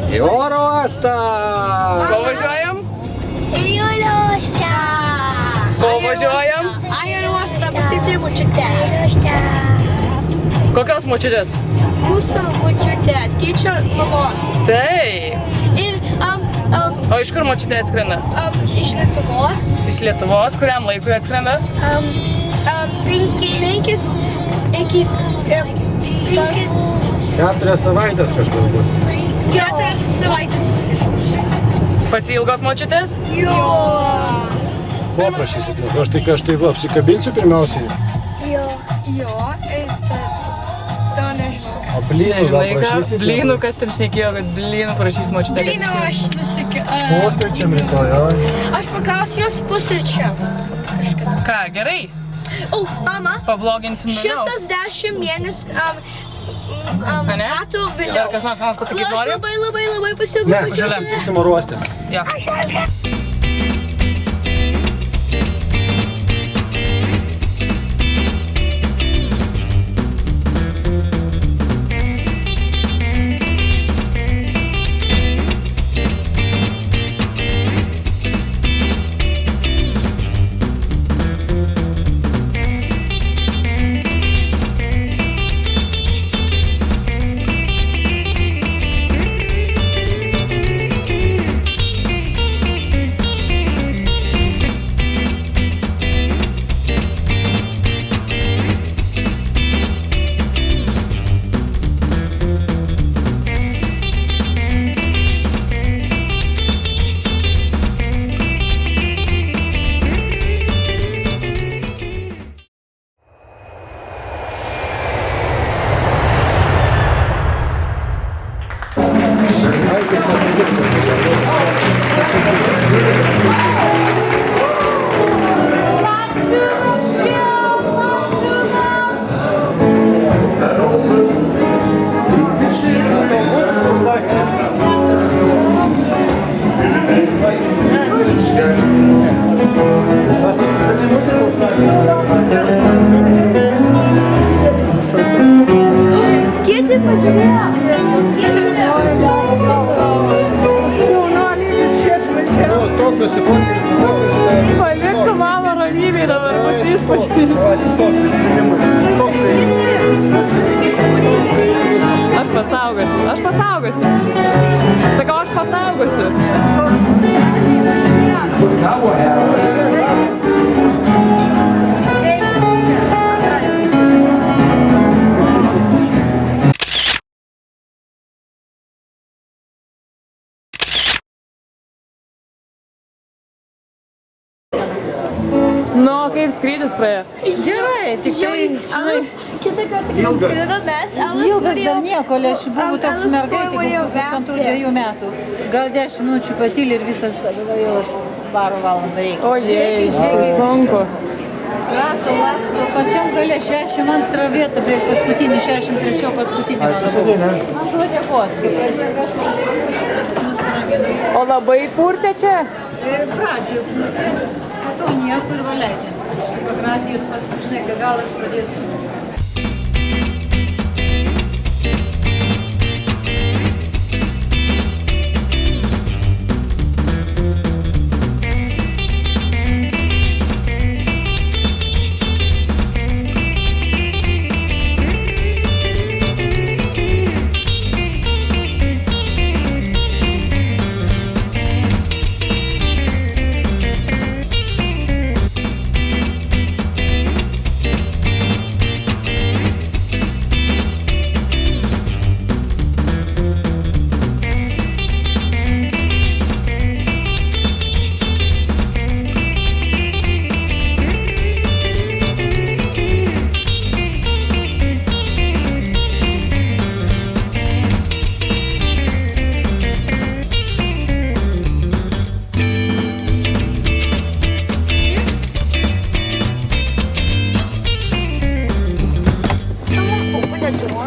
Į oro uostą. Ko važiuojam? Į oro uostą. Ko važiuojam? Į oro uostą pasitikti močiutę. Kokios močiutės? Mūsų močiutė, tėčio mama. Taip. Ir O iš kur močiutė atskrenda? iš Lietuvos. Iš Lietuvos, kuriam laikui atskrenda? 5 iki 4 savaitės kažkur bus. 4 savaitės. Pasiilgot močiutės? Jo. Ko prašysit? Aš tai apsikabinsiu pirmiausiai. Jo, ir to nežinau. O blynų gal prašysit? Blynų, kas ten šnekėjo, kad blynų prašys močiutė. Blynų aš nusikiu. Pusryčiam rytoj. Aš paklausiu jos pusryčiam. Ką, gerai? O, mama, Pavloginsim daugiau. 110 mėnesių Ane? metų Ar vėliau. kas nors pasakyti Aš nori? labai pasiilgau Ne, močiutės. susitiksim oro uoste. Jo. Tėti, pažiūrėjo. Stok, nusifotkink. Paliktų mamą ramybėj dabar, pasijus pažiūrėjus. Atsistok prisiminimui. Aš pasaugosiu. Sakau, aš pasaugosiu. Nu, kaip skrydis praėjo? Gerai, tik tai Kitą kartą, kai skridom mes, Elas ilgas turėjo... dar nieko, aš buvau toks mergaitė, kokių pusantrų 2 metų. Gal 10 minučių patylė ir visas jau aš baro valandą reikia. Ojei, sunku. Laksto, pačiam gale 62 vietą, beveik paskutinį, 63 paskutinį man buvo. Man duodėkos, kaip pradėjo aš nusiraminu. O labai purtė čia? Ir pradžio, po to nieko ir valeidžiant. Kažkaip pagratį ir paskui, žinai, kai galas pradės.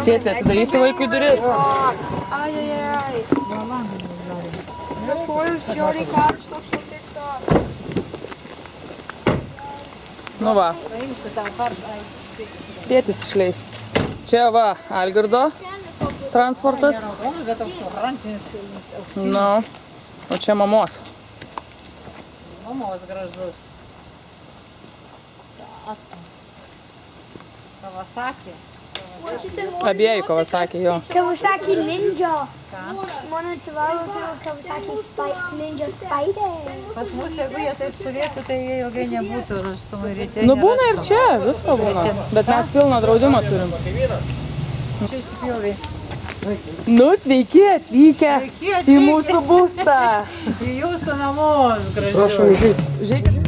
Tėti, atidarysi vaikui duris. Ai. Kojos žiauriai karštos su pica. Nu va. Tėtis išleis. Čia va, Algirdo. transportas. Neutronas, bet toks oranžinis, auksinis. Nu, o čia mamos. Mamos gražus. Kawasaki. Abiejų Kawasaki, jo. Kawasaki Ninja. Man atrodo, Kawasaki Ninja Spider. Pas mus, jeigu jie taip stovėtų, tai jie ilgai nebūtų rastumai ryte. Nu būna ir čia, visko būna. Bet mes pilną draudimą turim. Čia išsipjovė. Nu, sveiki atvykę Sveiki į atvykę. mūsų būstą. Į jūsų namus gražius. Prašom užeiti. Žiūrėkit,